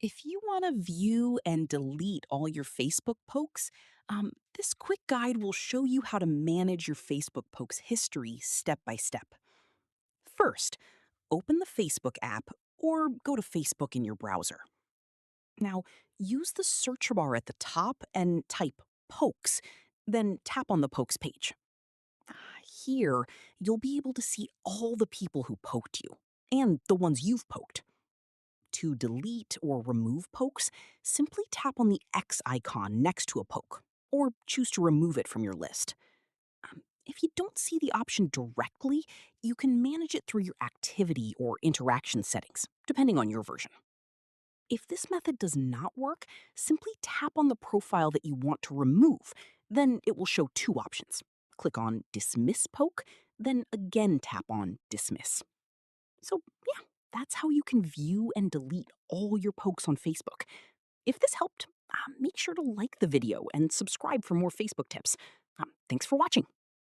If you want to view and delete all your Facebook pokes, this quick guide will show you how to manage your Facebook pokes history step by step. First, open the Facebook app or go to Facebook in your browser. Now, use the search bar at the top and type pokes, then tap on the pokes page. Here, you'll be able to see all the people who poked you and the ones you've poked. To delete or remove pokes, simply tap on the X icon next to a poke, or choose to remove it from your list. If you don't see the option directly, you can manage it through your activity or interaction settings, depending on your version. If this method does not work, simply tap on the profile that you want to remove. Then it will show two options. Click on Dismiss Poke, then again tap on Dismiss. So, yeah, that's how you can view and delete all your pokes on Facebook. If this helped, make sure to like the video and subscribe for more Facebook tips. Thanks for watching.